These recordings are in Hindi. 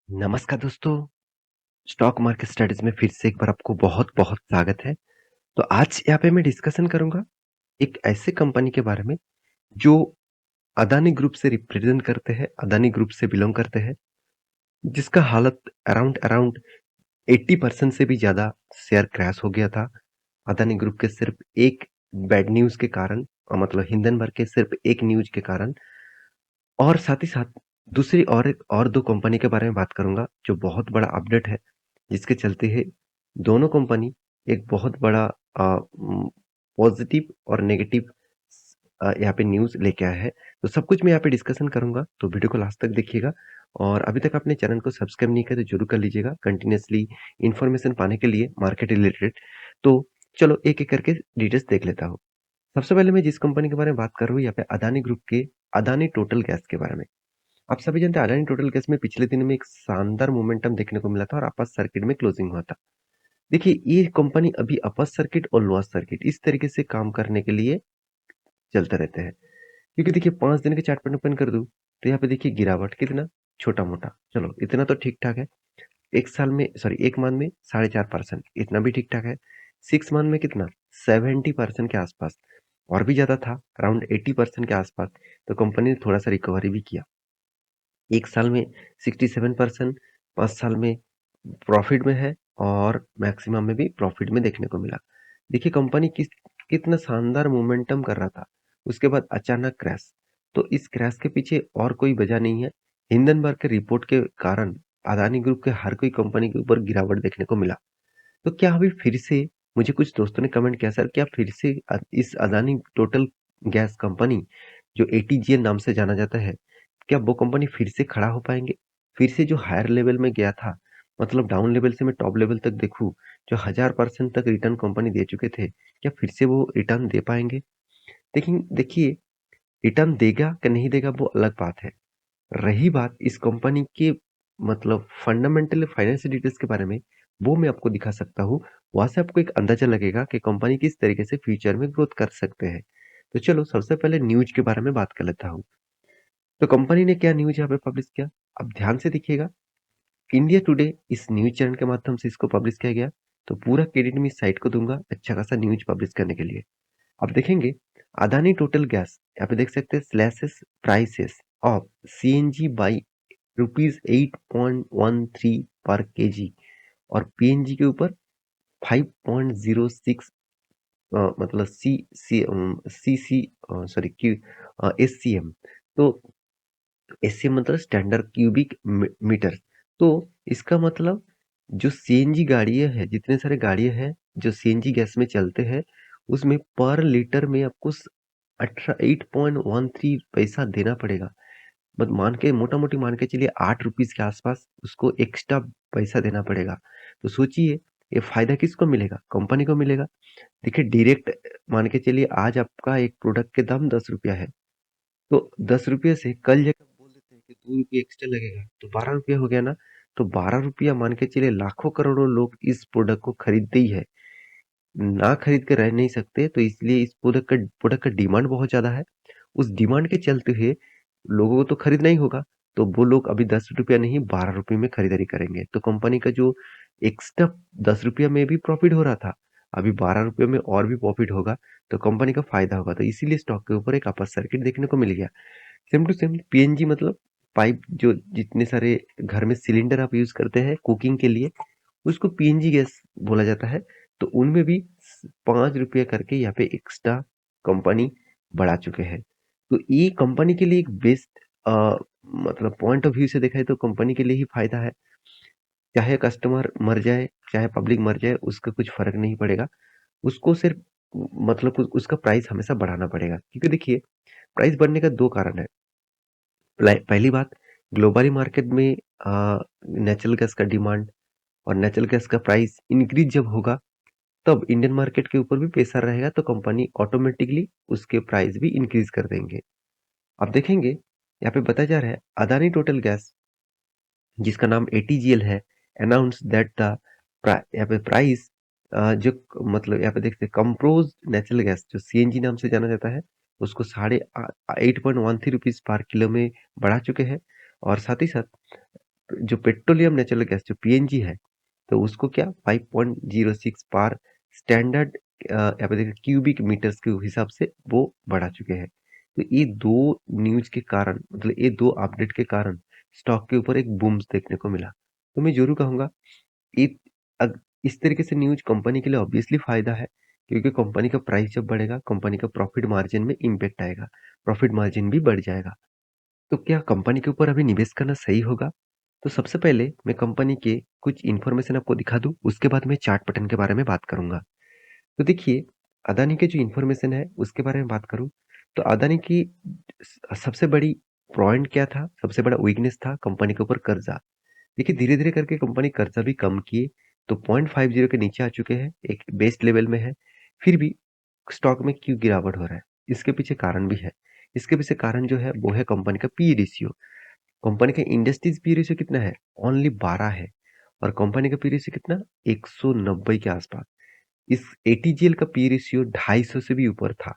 नमस्कार दोस्तों, स्टॉक मार्केट स्टडीज में फिर से एक बार आपको बहुत-बहुत स्वागत है। तो आज यहाँ पे मैं डिस्कशन करूँगा एक ऐसे कंपनी के बारे में जो अदानी ग्रुप से रिप्रेजेंट करते हैं, अदानी ग्रुप से बिलॉन्ग करते हैं, जिसका हालत अराउंड अराउंड 80% से भी ज़्यादा शेयर क्रैश हो गया था। अदानी ग्रुप के सिर्फ एक बैड न्यूज़ के कारण मतलब हिंडनबर्ग के सिर्फ एक न्यूज़ के कारण और साथ ही साथ दूसरी और 2 कंपनी के बारे में बात करूँगा, जो बहुत बड़ा अपडेट है, जिसके चलते है दोनों कंपनी एक बहुत बड़ा पॉजिटिव और नेगेटिव यहाँ पे न्यूज़ लेके आया है। तो सब कुछ मैं यहाँ पे डिस्कशन करूँगा, तो वीडियो को लास्ट तक देखिएगा और अभी तक आपने चैनल को सब्सक्राइब नहीं किया तो ज़रूर कर लीजिएगा, कंटिन्यूअसली इन्फॉर्मेशन पाने के लिए मार्केट रिलेटेड। तो चलो एक-एक करके डिटेल्स देख लेता हूँ। सबसे पहले मैं जिस कंपनी के बारे में बात कर रहा हूँ यहाँ पे अदानी ग्रुप के अदानी टोटल गैस के बारे में। आप सभी जानते हैं अडानी टोटल गैस में पिछले दिन में एक शानदार मोमेंटम देखने को मिला था और अपर सर्किट में क्लोजिंग हुआ था। देखिए ये कंपनी अभी अपर सर्किट और लोअर सर्किट इस तरीके से काम करने के लिए चलते रहते हैं। क्योंकि देखिए 5 दिन के चार्ट पर ओपन कर दूं तो यहाँ पे देखिए गिरावट कितना छोटा मोटा, चलो इतना तो ठीक ठाक है। एक साल में सॉरी एक मंथ में 4.5% इतना भी ठीक ठाक है। 6 मंथ में कितना 70% के आसपास और भी ज्यादा था अराउंड 80% के आसपास। तो कंपनी ने थोड़ा सा रिकवरी भी किया। एक साल में 67%, 5 साल में प्रॉफिट में है और मैक्सिमम में भी प्रॉफिट में देखने को मिला। देखिए कंपनी कितना शानदार मोमेंटम कर रहा था, उसके बाद अचानक क्रैश। तो इस क्रैश के पीछे और कोई वजह नहीं है। हिंडनबर्ग के रिपोर्ट के कारण अदानी ग्रुप के हर कोई कंपनी के ऊपर गिरावट देखने को मिला। तो क्या अभी फिर से मुझे कुछ दोस्तों ने कमेंट किया सर क्या फिर से इस अदानी टोटल गैस कंपनी जो एटीजीएल नाम से जाना जाता है, क्या वो कंपनी फिर से खड़ा हो पाएंगे? फिर से जो हायर लेवल में गया था, मतलब डाउन लेवल से मैं टॉप लेवल तक देखूं, जो 1000% तक रिटर्न कंपनी दे चुके थे, क्या फिर से वो रिटर्न दे पाएंगे? लेकिन देखिए रिटर्न देगा कि नहीं देगा वो अलग बात है। रही बात इस कंपनी के मतलब फंडामेंटल फाइनेंशियल डिटेल्स के बारे में, वो मैं आपको दिखा सकता हूँ। वहां से आपको एक अंदाजा लगेगा कि कंपनी किस तरीके से फ्यूचर में ग्रोथ कर सकते हैं। तो चलो सबसे पहले न्यूज के बारे में बात कर लेता हूँ। तो कंपनी ने क्या न्यूज यहाँ पे पब्लिश किया, अब ध्यान से देखिएगा। इंडिया टुडे इस न्यूज चैनल के माध्यम से इसको पब्लिश किया गया। तो पूरा क्रेडिट मैं इस साइट को दूंगा अच्छा खासा न्यूज पब्लिश करने के लिए। अब देखेंगे अदानी टोटल गैस यहाँ पे देख सकते हैं slashes prices of CNG by ₹8.13 पर केजी और पीएनजी के ऊपर 5.06 मतलब सी सी सॉरी क्यू एससीएम। तो एससीएम मतलब स्टैंडर्ड क्यूबिक मीटर। तो इसका मतलब जो सीएनजी गाड़ियां हैं, जितने सारे गाड़ियां हैं जो सीएनजी गैस में चलते हैं, उसमें पर लीटर में आपको 8.13 पैसा देना पड़ेगा। बट मान के मोटा मोटी मान के चलिए 8 रुपीज के आसपास उसको एक्स्ट्रा पैसा देना पड़ेगा। तो सोचिए ये फायदा किसको मिलेगा, कंपनी को मिलेगा। देखिए डायरेक्ट मान के चलिए आज आपका एक प्रोडक्ट के दाम 10 रुपया है, तो 10 रुपये से कल जाकर बोल देते हैं कि 2 रुपये एक्स्ट्रा लगेगा तो 12 रुपया हो गया ना। तो 12 रुपया मान के चलिए लाखों करोड़ों लोग इस प्रोडक्ट को खरीदते ही है, ना खरीद के रह नहीं सकते। तो इसलिए इस प्रोडक्ट का डिमांड बहुत ज्यादा है। उस डिमांड के चलते हुए लोगों को तो खरीदना ही होगा। तो वो लोग अभी 10 रुपया नहीं 12 रुपये में खरीदारी करेंगे। तो कंपनी का जो एक्स्ट्रा 10 रुपया में भी प्रॉफिट हो रहा था, अभी 12 रुपये में और भी प्रॉफिट होगा। तो कंपनी का फायदा होगा। तो इसीलिए स्टॉक के ऊपर एक अपर सर्किट देखने को मिल गया। सेम टू सेम पीएनजी मतलब पाइप, जो जितने सारे घर में सिलेंडर आप यूज करते हैं कुकिंग के लिए, उसको पीएनजी गैस बोला जाता है। तो उनमें भी 5 रुपये करके यहाँ पे एक्स्ट्रा कंपनी बढ़ा चुके हैं। तो ये कंपनी के लिए एक बेस्ट मतलब पॉइंट ऑफ व्यू से देखा है तो कंपनी के लिए ही फायदा है। चाहे कस्टमर मर जाए चाहे पब्लिक मर जाए उसका कुछ फर्क नहीं पड़ेगा। उसको सिर्फ मतलब उसका प्राइस हमेशा बढ़ाना पड़ेगा, क्योंकि देखिए प्राइस बढ़ने का दो कारण है। पहली बात, ग्लोबली मार्केट में नेचुरल गैस का डिमांड और नेचुरल गैस का प्राइस इंक्रीज जब होगा, तब इंडियन मार्केट के ऊपर भी प्रेशर रहेगा। तो कंपनी ऑटोमेटिकली उसके प्राइस भी इंक्रीज कर देंगे। आप देखेंगे यहाँ पे बताया जा रहा है अदानी टोटल गैस, जिसका नाम एटीजीएल है, अनाउंस दैट द यहाँ पे प्राइस जो मतलब यहाँ पे देखते हैं कंप्रोज नेचुरल गैस जो सीएनजी नाम से जाना जाता है, उसको 8.13 रुपीज पर किलो में बढ़ा चुके हैं। और साथ ही साथ जो पेट्रोलियम नेचुरल गैस जो पीएनजी है, तो उसको क्या 5.06 पार स्टैंडर्ड यहाँ पे देखिए क्यूबिक मीटर्स के हिसाब से वो बढ़ा चुके हैं। तो ये 2 न्यूज़ के कारण मतलब ये 2 अपडेट के कारण स्टॉक के ऊपर एक बूम्स देखने को मिला। तो मैं ज़रूर कहूँगा इत अग इस तरीके से न्यूज़ कंपनी के लिए ऑब्वियसली फ़ायदा है, क्योंकि कंपनी का प्राइस जब बढ़ेगा, कंपनी का प्रॉफिट मार्जिन में इम्पैक्ट आएगा, प्रॉफिट मार्जिन भी बढ़ जाएगा। तो क्या कंपनी के ऊपर अभी निवेश करना सही होगा? तो सबसे पहले मैं कंपनी के कुछ इन्फॉर्मेशन आपको दिखा दूँ, उसके बाद मैं चार्ट पैटर्न के बारे में बात करूँगा। तो देखिए, अदानी के जो इन्फॉर्मेशन है, उसके बारे में बात करूँ, तो अदानी की सबसे बड़ी पॉइंट क्या था? सबसे बड़ा वीकनेस था कंपनी के ऊपर कर्जा। देखिए, धीरे-धीरे करके कंपनी कर्जा भी कम किए, तो 0.50 के नीचे आ चुके हैं, एक बेस्ट लेवल में है। फिर भी स्टॉक में क्यों गिरावट हो रहा है? इसके पीछे कारण भी है। इसके पीछे कारण जो है, वो है कंपनी का पी रेशियो। कंपनी का इंडस्ट्रीज पी रेशियो कितना है? ओनली 12 है और कंपनी का पी रेशियो कितना? 190 के आसपास। इस एटीजीएल का पी रेशियो 250 से भी ऊपर था।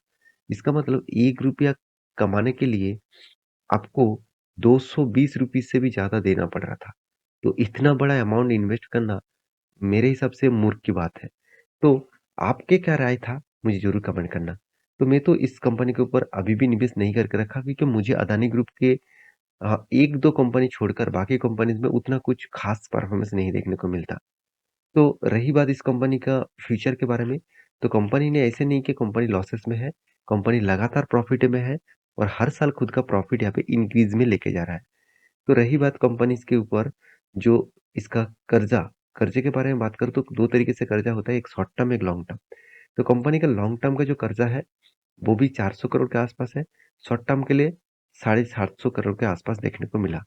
इसका मतलब ₹1 कमाने के लिए आपको ₹220 से भी ज़्यादा देना पड़ रहा था। तो इतना बड़ा अमाउंट इन्वेस्ट करना मेरे हिसाब से मूर्ख की बात है। तो आपके क्या राय था? मुझे ज़रूर कमेंट करना। तो मैं तो इस कंपनी के ऊपर अभी भी निवेश नहीं करके रखा, क्योंकि मुझे अदानी ग्रुप के 1-2 कंपनी छोड़कर बाकी कंपनीज़ में उतना कुछ ख़ास परफ़ॉर्मेंस नहीं देखने को मिलता। तो रही बात इस कंपनी का फ्यूचर के बारे में, तो कंपनी ने ऐसे नहीं कि कंपनी लॉसेस में है, कंपनी लगातार प्रॉफ़िट में है और हर साल खुद का प्रॉफ़िट यहाँ पे इंक्रीज़ में लेके जा रहा है। तो रही बात कंपनीज़ के ऊपर जो इसका कर्जा, कर्जे के बारे में बात करूँ तो 2 तरीके से कर्जा होता है, एक शॉर्ट टर्म, एक लॉन्ग टर्म। तो कंपनी का लॉन्ग टर्म का जो कर्जा है, वो भी 400 करोड़ के आसपास है, शॉर्ट टर्म के लिए 750 करोड़ के आसपास देखने को मिला।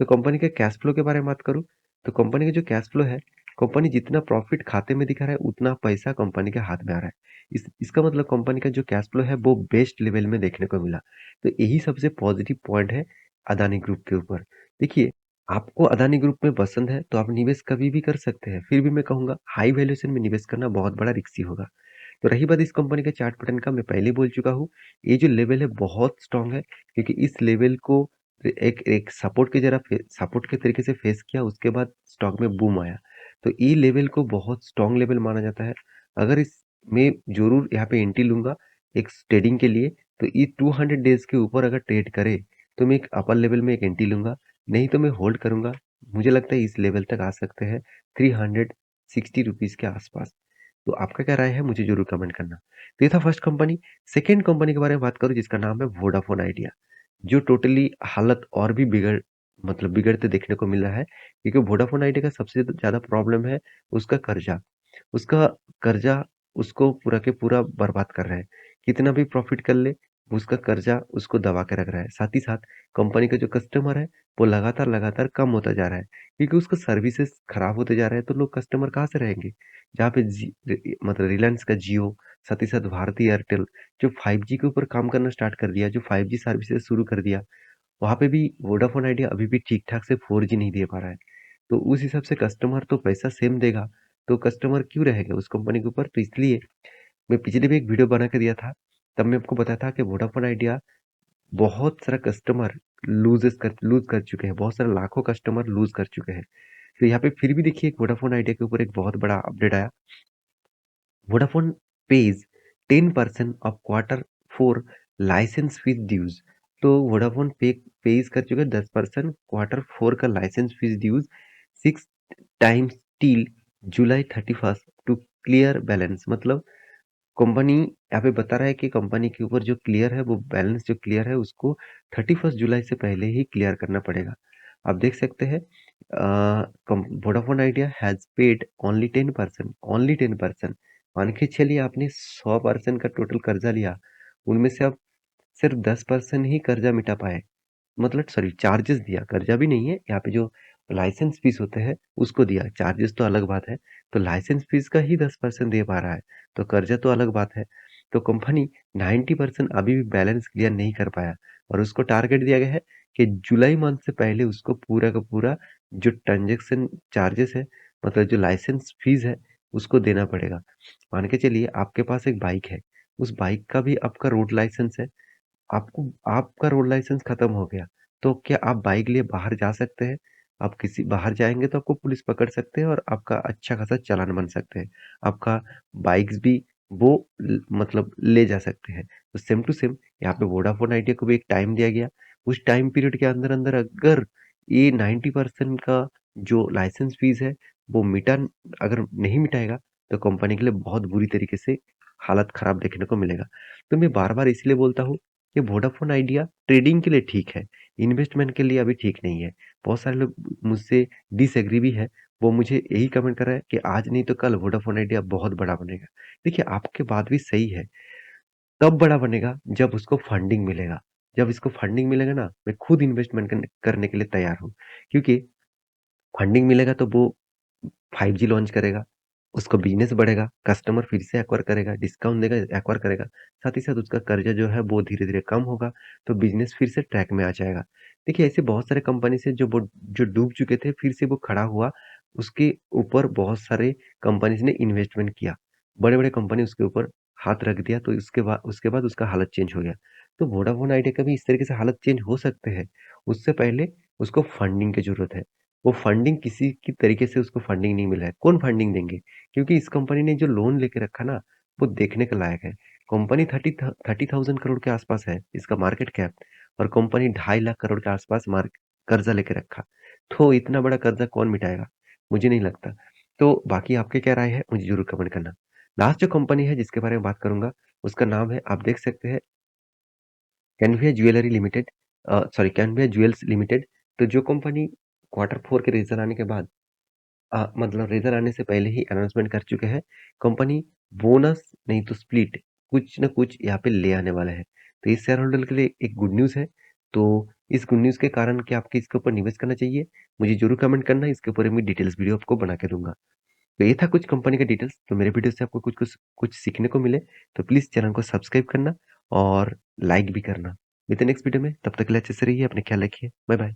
तो कंपनी के कैश फ्लो के बारे में बात करूँ, तो कंपनी का जो कैश फ्लो है, कंपनी जितना प्रॉफिट खाते में दिखा रहा है, उतना पैसा कंपनी के हाथ में आ रहा है। इसका मतलब कंपनी का जो कैश फ्लो है, वो बेस्ट लेवल में देखने को मिला। तो यही सबसे पॉजिटिव पॉइंट है अदानी ग्रुप के ऊपर। देखिए, आपको अदानी ग्रुप में पसंद है, तो आप निवेश कभी भी कर सकते हैं। फिर भी मैं कहूँगा, हाई वैल्यूएशन में निवेश करना बहुत बड़ा रिस्की होगा। तो रही बात इस कंपनी के चार्ट पैटर्न का, मैं पहले ही बोल चुका हूँ, ये जो लेवल है बहुत स्ट्रॉन्ग है, क्योंकि इस लेवल को एक एक सपोर्ट के तरीके से फेस किया, उसके बाद स्टॉक में बूम आया। तो ये लेवल को बहुत स्ट्रॉन्ग लेवल माना जाता है। अगर इस मैं ज़रूर यहाँ पे एंट्री लूँगा एक ट्रेडिंग के लिए, तो ये 200 डेज़ के ऊपर अगर ट्रेड करे, तो मैं एक अपर लेवल में एक एंट्री लूँगा, नहीं तो मैं होल्ड करूँगा। मुझे लगता है इस लेवल तक आ सकते हैं ₹360 के आसपास। तो आपका क्या राय है? मुझे ज़रूर कमेंट करना। तो ये था फर्स्ट कंपनी। सेकंड कंपनी के बारे में बात करूँ, जिसका नाम है वोडाफोन आइडिया, जो टोटली हालत और भी बिगड़ते देखने को मिल रहा है, क्योंकि वोडाफोन आइडिया का सबसे ज़्यादा प्रॉब्लम है उसका कर्जा। उसका कर्जा उसको पूरा के पूरा बर्बाद कर रहा है। कितना भी प्रॉफ़िट कर ले, उसका कर्जा उसको दबा के रख रहा है। साथ ही साथ कंपनी का जो कस्टमर है, वो लगातार-लगातार कम होता जा रहा है, क्योंकि उसका सर्विसेज़ खराब होते जा रहे हैं, तो लोग कस्टमर कहाँ से रहेंगे? जहाँ पे मतलब रिलायंस का जियो, साथ ही साथ भारती एयरटेल जो 5G के ऊपर काम करना स्टार्ट कर दिया, जो 5G सर्विसेज़ शुरू कर दिया, वहाँ पे भी वोडाफ़ोन आइडिया अभी भी ठीक-ठाक से 4G नहीं दे पा रहा है। तो उस हिसाब से कस्टमर तो पैसा सेम देगा, तो कस्टमर क्यों रहेगा उस कंपनी के ऊपर? तो इसलिए मैं पिछले भी एक वीडियो बना के दिया था, तब मैं आपको बताया था कि वोडाफ़ोन आइडिया बहुत सारा कस्टमर लूज़ कर चुके हैं, बहुत सारे लाखों कस्टमर लूज़ कर चुके हैं। तो यहाँ पे फिर भी देखिए वोडाफ़ोन आइडिया के ऊपर एक बहुत बड़ा अपडेट आया। Vodafone pays 10% of quarter 4 licence fees dues. तो वोडाफ़ोन पेज़ कर चुका है 10% क्वार्टर 4 का licence fees dues 6 times till July 31st to clear balance. मतलब कंपनी यहाँ पे बता रहा है कि कंपनी के ऊपर जो क्लियर है, वो बैलेंस जो क्लियर है, उसको 31 जुलाई से पहले ही क्लियर करना पड़ेगा। आप देख सकते हैं Vodafone idea has paid only 10%। मान के चलिए आपने 100% का टोटल कर्जा लिया, उनमें से आप सिर्फ 10% ही कर्जा मिटा पाए। मतलब सॉरी चार्जेस दिया, कर्जा भी नहीं है, यहाँ पे जो लाइसेंस फीस होते हैं उसको दिया, चार्जेस तो अलग बात है। तो लाइसेंस फीस का ही 10% दे पा रहा है, तो कर्जा तो अलग बात है। तो कंपनी 90% अभी भी बैलेंस क्लियर नहीं कर पाया और उसको टारगेट दिया गया है कि जुलाई मंथ से पहले उसको पूरा का पूरा जो ट्रांजैक्शन चार्जेस है, मतलब जो लाइसेंस फीस है, उसको देना पड़ेगा। मान के चलिए आपके पास एक बाइक है, उस बाइक का भी आपका रोड लाइसेंस है, आपको आपका रोड लाइसेंस खत्म हो गया, तो क्या आप बाइक लिए बाहर जा सकते हैं? आप किसी बाहर जाएँगे तो आपको पुलिस पकड़ सकते हैं और आपका अच्छा खासा चालान बन सकते हैं। आपका बाइक्स भी वो मतलब ले जा सकते हैं। तो सेम टू सेम यहाँ पे वोडाफ़ोन आइडिया को भी एक टाइम दिया गया। उस टाइम पीरियड के अंदर-अंदर अगर ये 90% का जो लाइसेंस फ़ीस है, वो अगर नहीं मिटाएगा, तो कंपनी के लिए बहुत बुरी तरीके से हालत खराब देखने को मिलेगा। तो मैं बार-बार इसलिए बोलता हूँ कि वोडाफ़ोन आइडिया ट्रेडिंग के लिए ठीक है, इन्वेस्टमेंट के लिए अभी ठीक नहीं है। बहुत सारे लोग मुझसे डिसएग्री भी है, वो मुझे यही कमेंट कर रहा है कि आज नहीं तो कल वोडाफ़ोन आइडिया बहुत बड़ा बनेगा। देखिए, आपकी बात भी सही है, तब बड़ा बनेगा जब उसको फंडिंग मिलेगा। जब इसको फंडिंग मिलेगा ना, मैं खुद इन्वेस्टमेंट करने के लिए तैयार हूँ। क्योंकि फंडिंग मिलेगा तो वो 5G लॉन्च करेगा, उसका बिज़नेस बढ़ेगा, कस्टमर फिर से एक्वायर करेगा, डिस्काउंट देगा, एक्वायर करेगा। साथ ही साथ उसका कर्जा जो है वो धीरे-धीरे कम होगा, तो बिज़नेस फिर से ट्रैक में आ जाएगा। देखिए ऐसे बहुत सारे कंपनीज़ हैं जो डूब चुके थे, फिर से वो खड़ा हुआ, उसके ऊपर बहुत सारे कंपनीज़ ने इन्वेस्टमेंट किया। बड़े-बड़े कंपनी उसके ऊपर हाथ रख दिया तो उसके बाद उसका हालत चेंज हो गया। तो वोडाफ़ोन आइडिया का भी इस तरीके से हालत चेंज हो सकते हैं। उससे पहले उसको फंडिंग की ज़रूरत है। वो फंडिंग किसी की तरीके से उसको फंडिंग नहीं मिला है। कौन फंडिंग देंगे? क्योंकि इस कंपनी ने जो लोन लेके रखा ना, वो देखने के लायक है। कंपनी 30,000 करोड़ के आसपास है, इसका मार्केट कैप और कंपनी 2.5 लाख करोड़ के आसपास कर्जा लेके रखा। तो इतना बड़ा कर्जा कौन मिटाएगा? मुझे नहीं लगता। तो बाकी आपकी क्या राय है? मुझे ज़रूर कमेंट करना। लास्ट जो कंपनी है जिसके बारे में बात करूँगा, उसका नाम है आप देख सकते हैं कैनविया ज्वेलरी लिमिटेड कैनविया ज्वेल्स लिमिटेड। तो जो कंपनी क्वार्टर 4 के रिज़ल्ट आने के बाद मतलब रिज़ल्ट आने से पहले ही अनाउंसमेंट कर चुके हैं, कंपनी बोनस नहीं तो स्प्लिट कुछ न कुछ यहाँ पे ले आने वाला है। तो ये शेयर होल्डर के लिए एक गुड न्यूज़ है। तो इस गुड न्यूज़ के कारण क्या आपको इसके ऊपर निवेश करना चाहिए? मुझे ज़रूर कमेंट करना, इसके ऊपर मैं डिटेल्स वीडियो आपको बना के दूँगा। तो ये था कुछ कंपनी का डिटेल्स, तो मेरे वीडियो से आपको कुछ सीखने को मिले, तो प्लीज़ चैनल को सब्सक्राइब करना और लाइक भी करना। मिलते हैं नेक्स्ट वीडियो में, तब तक के लिए अच्छे से रहिए, अपना ख्याल रखिए। Bye bye.